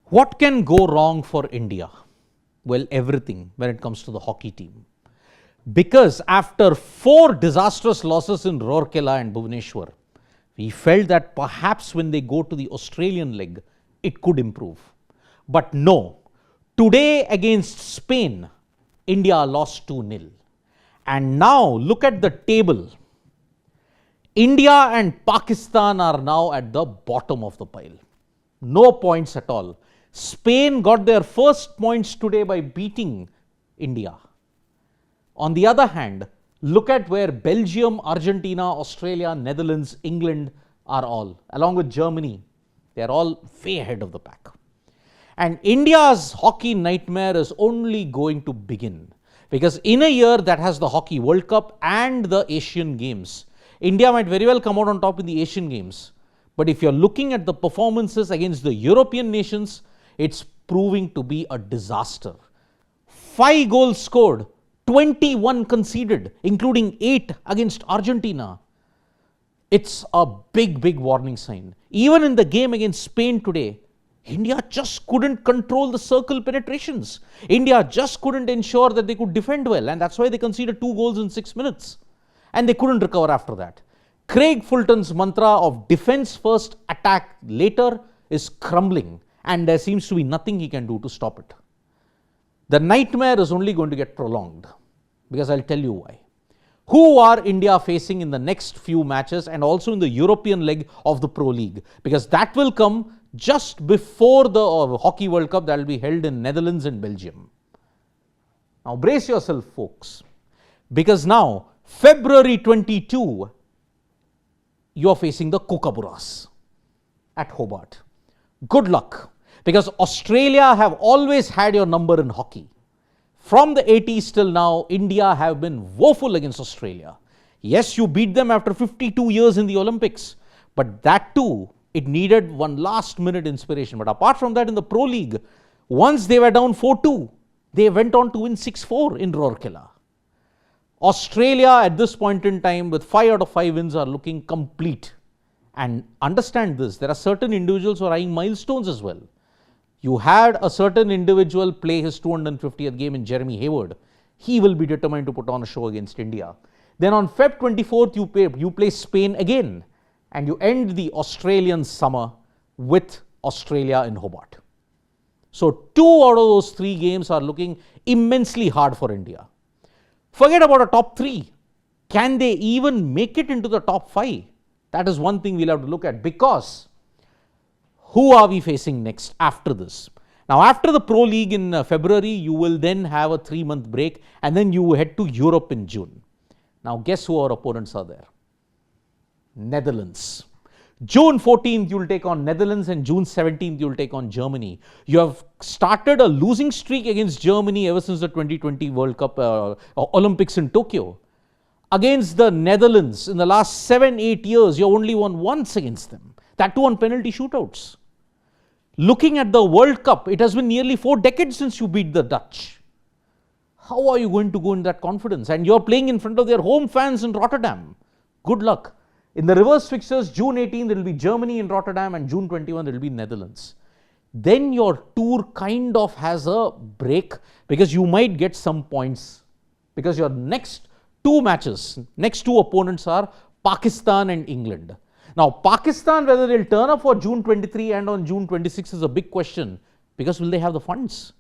What can go wrong for India? Well, everything when it comes to the hockey team. Because after 4 disastrous losses in Rourkela and Bhubaneswar, we felt that perhaps when they go to the Australian leg, it could improve. But no, today against Spain, India lost 2-0. And now look at the table. India and Pakistan are now at the bottom of the pile. No points at all. Spain got their first points today by beating India. On the other hand, look at where Belgium, Argentina, Australia, Netherlands, England are all, along with Germany. They are all way ahead of the pack. And India's hockey nightmare is only going to begin. Because in a year that has the Hockey World Cup and the Asian Games, India might very well come out on top in the Asian Games. But if you're looking at the performances against the European nations, it's proving to be a disaster. 5 goals scored, 21 conceded, including 8 against Argentina. It's a big warning sign. Even in the game against Spain today, India just couldn't control the circle penetrations. India just couldn't ensure that they could defend well, and that's why they conceded 2 goals in 6 minutes. And they couldn't recover after that. Craig Fulton's mantra of defense first, attack later is crumbling, and there seems to be nothing he can do to stop it. The nightmare is only going to get prolonged, because I'll tell you why. Who are India facing in the next few matches and also in the European leg of the Pro League? Because that will come just before the Hockey World Cup that will be held in Netherlands and Belgium. Now brace yourself, folks, because now February 22, you are facing the Kookaburras at Hobart. Good luck, because Australia have always had your number in hockey. From the 80s till now, India have been woeful against Australia. Yes, you beat them after 52 years in the Olympics, but that too, it needed one last minute inspiration. But apart from that, in the Pro League, once they were down 4-2, they went on to win 6-4 in Rourkela. Australia at this point in time with 5 out of 5 wins are looking complete. And understand this, there are certain individuals who are eyeing milestones as well. You had a certain individual play his 250th game in Jeremy Hayward. He will be determined to put on a show against India. Then on Feb 24th, you play Spain again. And you end the Australian summer with Australia in Hobart. So 2 out of those 3 games are looking immensely hard for India. Forget about a top 3. Can they even make it into the top 5? That is one thing we'll have to look at, because who are we facing next after this? Now, after the Pro League in February, you will then have a 3-month break, and then you head to Europe in June. Now, guess who our opponents are there? Netherlands. June 14th, you'll take on Netherlands, and June 17th, you'll take on Germany. You have started a losing streak against Germany ever since the 2020 World Cup Olympics in Tokyo. Against the Netherlands, in the last 7-8 years, you only won once against them. That too on penalty shootouts. Looking at the World Cup, it has been nearly 4 decades since you beat the Dutch. How are you going to go in that confidence? And you're playing in front of their home fans in Rotterdam. Good luck. In the reverse fixtures, June 18th, it will be Germany in Rotterdam, and June 21st, it will be Netherlands. Then your tour kind of has a break, because you might get some points, because your next 2 matches, next 2 opponents are Pakistan and England. Now, Pakistan, whether they'll turn up for June 23 and on June 26 is a big question, because will they have the funds?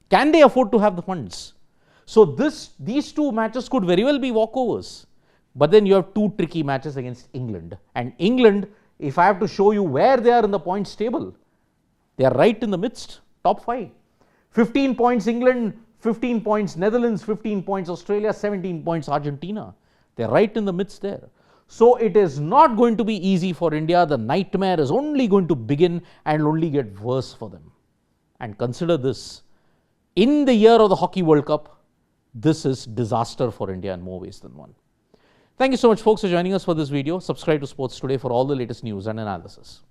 Can they afford to have the funds? So these 2 matches could very well be walkovers. But then you have 2 tricky matches against England. And England, if I have to show you where they are in the points table, they are right in the midst, top 5. 15 points England, 15 points Netherlands, 15 points Australia, 17 points Argentina. They are right in the midst there. So it is not going to be easy for India. The nightmare is only going to begin and only get worse for them. And consider this, in the year of the Hockey World Cup, this is disaster for India in more ways than one. Thank you so much, folks, for joining us for this video. Subscribe to Sports Today for all the latest news and analysis.